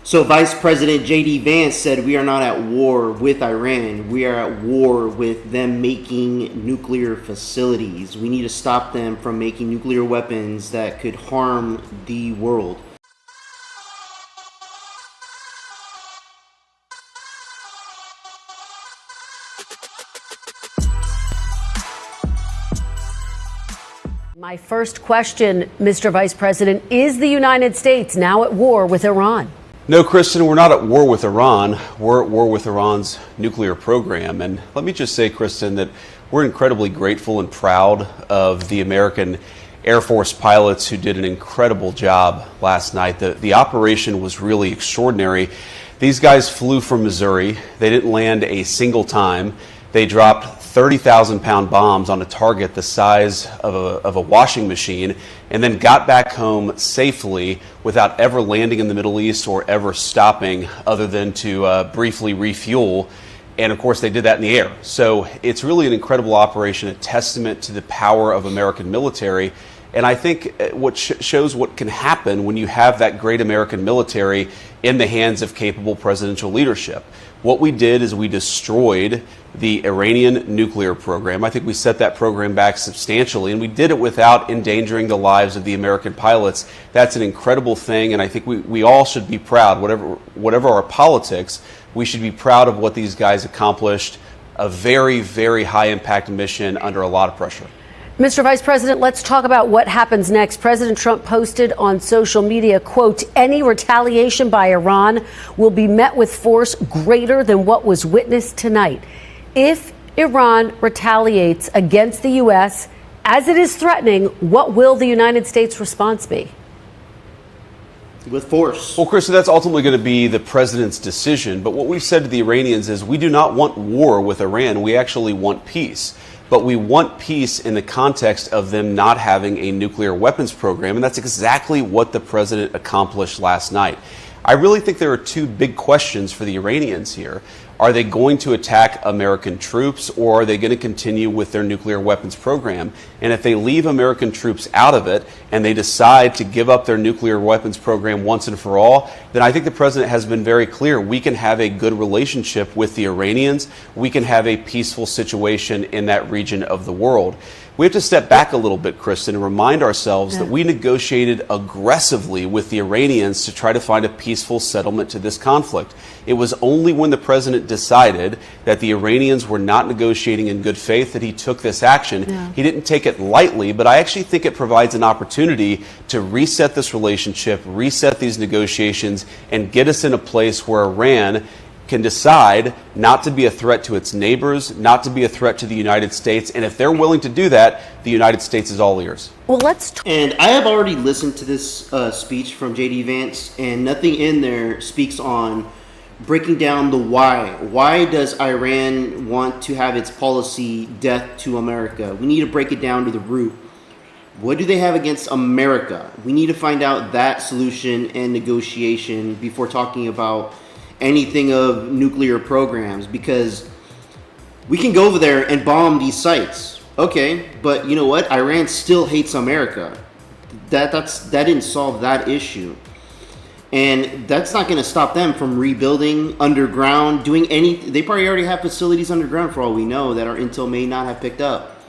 So Vice President J.D. Vance said we are not at war with Iran. We are at war with them making nuclear facilities. We need to stop them from making nuclear weapons that could harm the world. My first question, Mr. Vice President, is the United States now at war with Iran? No, Kristen, we're not at war with Iran. We're at war with Iran's nuclear program. And let me just say, Kristen, that we're incredibly grateful and proud of the American Air Force pilots who did an incredible job last night. The operation was really extraordinary. These guys flew from Missouri. They didn't land a single time. They dropped 30,000-pound bombs on a target the size of a washing machine, and then got back home safely without ever landing in the Middle East or ever stopping other than to briefly refuel. And of course, they did that in the air. So it's really an incredible operation, a testament to the power of American military. And I think what shows what can happen when you have that great American military in the hands of capable presidential leadership. What we did is we destroyed the Iranian nuclear program. I think we set that program back substantially, and we did it without endangering the lives of the American pilots. That's an incredible thing, and I think we all should be proud. Whatever our politics, we should be proud of what these guys accomplished. A very, very high-impact mission under a lot of pressure. Mr. Vice President, let's talk about what happens next. President Trump posted on social media, quote, any retaliation by Iran will be met with force greater than what was witnessed tonight. If Iran retaliates against the U.S., as it is threatening, what will the United States response be? With force. Well, Krista, that's ultimately going to be the president's decision. But what we've said to the Iranians is we do not want war with Iran. We actually want peace. But we want peace in the context of them not having a nuclear weapons program. And that's exactly what the president accomplished last night. I really think there are two big questions for the Iranians here. Are they going to attack American troops, or are they going to continue with their nuclear weapons program? And if they leave American troops out of it and they decide to give up their nuclear weapons program once and for all, then I think the president has been very clear. We can have a good relationship with the Iranians. We can have a peaceful situation in that region of the world. We have to step back a little bit, Kristen, and remind ourselves that we negotiated aggressively with the Iranians to try to find a peaceful settlement to this conflict. It was only when the president decided that the Iranians were not negotiating in good faith that he took this action. He didn't take it lightly, but I actually think it provides an opportunity to reset this relationship, reset these negotiations, and get us in a place where Iran can decide not to be a threat to its neighbors, not to be a threat to the United States. And if they're willing to do that, the United States is all ears. Well, and I have already listened to this speech from J.D. Vance, and nothing in there speaks on breaking down the why. Why does Iran want to have its policy death to America? We need to break it down to the root. What do they have against America? We need to find out that solution and negotiation before talking about anything of nuclear programs, because we can go over there and bomb these sites. Okay, but you know what? Iran still hates America. That didn't solve that issue. And that's not going to stop them from rebuilding underground, doing anything. They probably already have facilities underground for all we know that our intel may not have picked up.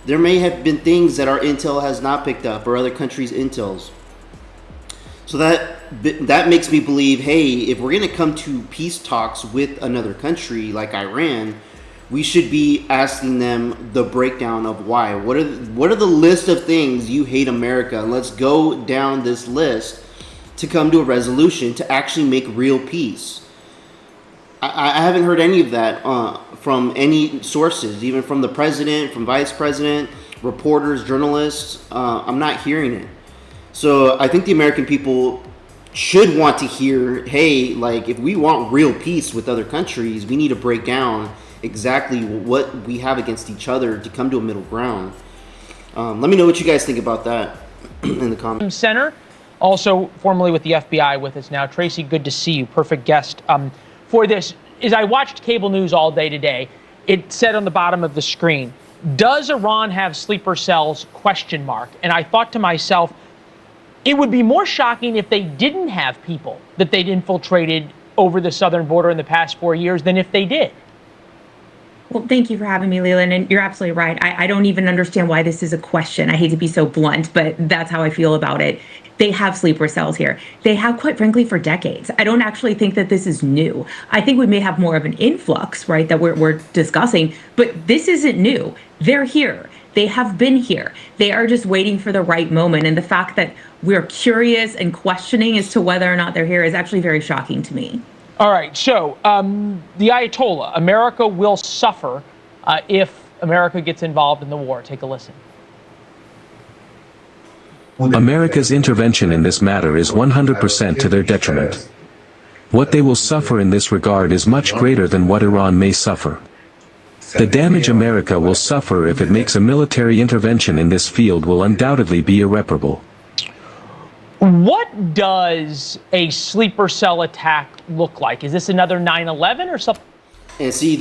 There may have been things that our intel has not picked up, or other countries' intels. So that makes me believe, hey, if we're going to come to peace talks with another country like Iran, we should be asking them the breakdown of why. What are the list of things you hate America? And let's go down this list to come to a resolution to actually make real peace. I haven't heard any of that from any sources, even from the president, from vice president, reporters, journalists. I'm not hearing it. So I think the American people should want to hear, hey, like, if we want real peace with other countries, we need to break down exactly what we have against each other to come to a middle ground. Let me know what you guys think about that in the comments. Center, also formerly with the FBI with us now. Tracy, good to see you. Perfect guest for this. As I watched cable news all day today, it said on the bottom of the screen, does Iran have sleeper cells, ? And I thought to myself, It would be more shocking if they didn't have people that they'd infiltrated over the southern border in the past 4 years than if they did. Well, thank you for having me, Leland. And you're absolutely right. I don't even understand why this is a question. I hate to be so blunt, but that's how I feel about it. They have sleeper cells here. They have, quite frankly, for decades. I don't actually think that this is new. I think we may have more of an influx, right, that we're discussing, but this isn't new. They're here. They have been here. They are just waiting for the right moment. And the fact that we're curious and questioning as to whether or not they're here is actually very shocking to me. All right, so the Ayatollah, America will suffer if America gets involved in the war. Take a listen. America's intervention in this matter is 100% to their detriment. What they will suffer in this regard is much greater than what Iran may suffer. The damage America will suffer if it makes a military intervention in this field will undoubtedly be irreparable. What does a sleeper cell attack look like? Is this another 9/11 or something? And see,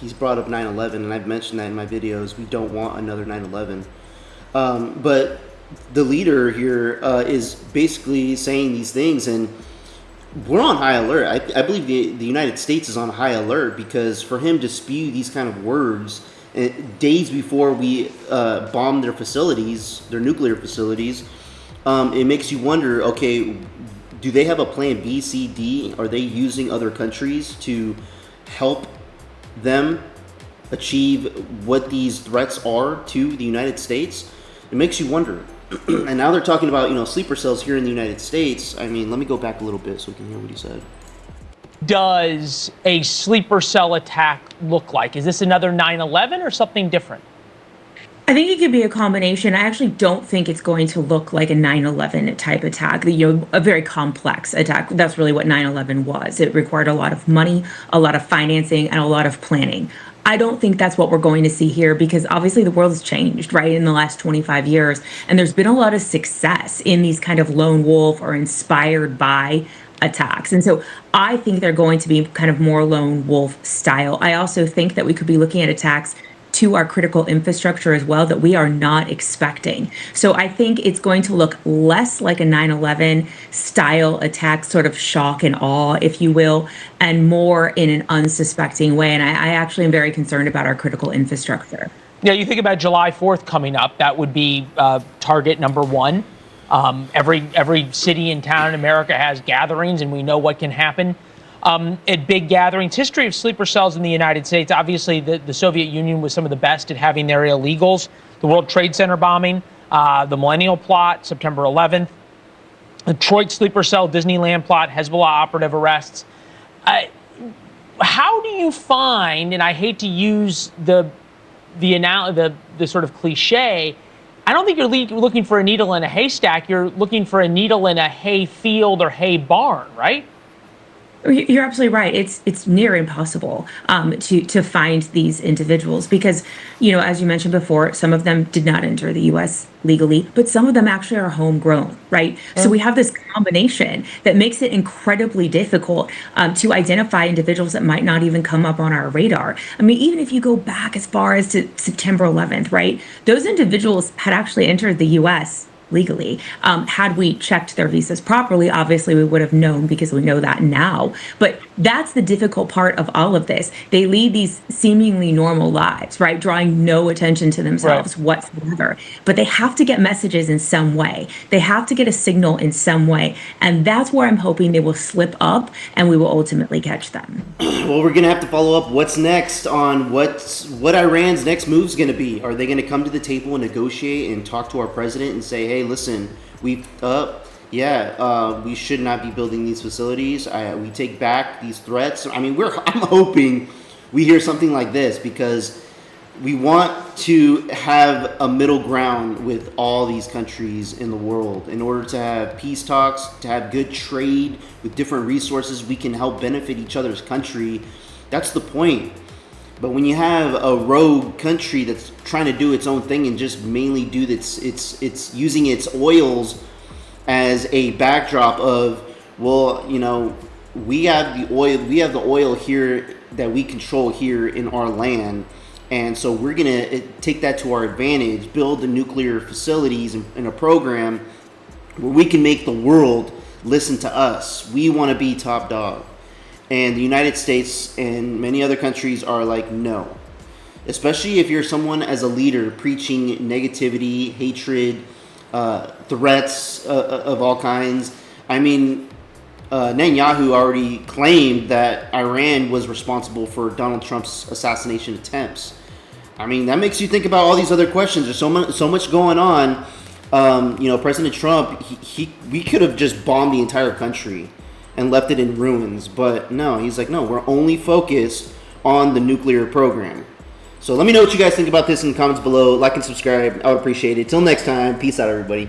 he's brought up 9/11, and I've mentioned that in my videos. We don't want another 9/11. But the leader here is basically saying these things, and we're on high alert. I believe the United States is on high alert because for him to spew these kind of words days before we bomb their facilities, their nuclear facilities, it makes you wonder, okay, do they have a plan B, C, D? Are they using other countries to help them achieve what these threats are to the United States? It makes you wonder. And now they're talking about, sleeper cells here in the United States. I mean, let me go back a little bit so we can hear what he said. Does a sleeper cell attack look like? Is this another 9/11 or something different? I think it could be a combination. I actually don't think it's going to look like a 9/11 type attack, a very complex attack. That's really what 9/11 was. It required a lot of money, a lot of financing, and a lot of planning. I don't think that's what we're going to see here because obviously the world has changed, right, in the last 25 years. And there's been a lot of success in these kind of lone wolf or inspired by attacks. And so I think they're going to be kind of more lone wolf style. I also think that we could be looking at attacks to our critical infrastructure as well that we are not expecting. So I think it's going to look less like a 9/11 style attack, sort of shock and awe, if you will, and more in an unsuspecting way. And I actually am very concerned about our critical infrastructure. Yeah, you think about July 4th coming up, that would be target number one. Every city and town in America has gatherings, and we know what can happen at big gatherings. History of sleeper cells in the United States. Obviously, the Soviet Union was some of the best at having their illegals. The World Trade Center bombing, the Millennial Plot, September 11th, the Detroit sleeper cell, Disneyland plot, Hezbollah operative arrests. How do you find, and I hate to use the sort of cliche, I don't think you're looking for a needle in a haystack. You're looking for a needle in a hay field or hay barn, right? You're absolutely right. It's near impossible to find these individuals because, as you mentioned before, some of them did not enter the U.S. legally, but some of them actually are homegrown, right? So we have this combination that makes it incredibly difficult to identify individuals that might not even come up on our radar. I mean, even if you go back as far as to September 11th, right? Those individuals had actually entered the U.S. legally. Had we checked their visas properly, obviously we would have known because we know that now. But that's the difficult part of all of this. They lead these seemingly normal lives, right? Drawing no attention to themselves whatsoever. But they have to get messages in some way. They have to get a signal in some way. And that's where I'm hoping they will slip up and we will ultimately catch them. Well, we're going to have to follow up what's next on what Iran's next move is going to be. Are they going to come to the table and negotiate and talk to our president and say, hey, listen, we should not be building these facilities. We take back these threats. I mean, I'm hoping we hear something like this because we want to have a middle ground with all these countries in the world in order to have peace talks, to have good trade with different resources. We can help benefit each other's country. That's the point. But when you have a rogue country that's trying to do its own thing and just mainly do it's using its oils as a backdrop of, we have the oil here that we control here in our land, and so we're gonna take that to our advantage, build the nuclear facilities in a program where we can make the world listen to us. We want to be top dog. And the United States and many other countries are like, no. Especially if you're someone as a leader preaching negativity, hatred, threats of all kinds. I mean, Netanyahu already claimed that Iran was responsible for Donald Trump's assassination attempts. I mean, that makes you think about all these other questions. There's so much going on. President Trump, we could have just bombed the entire country and left it in ruins. But no, he's like, no, we're only focused on the nuclear program. So let me know what you guys think about this in the comments below. Like and subscribe. I would appreciate it. Till next time, peace out, everybody.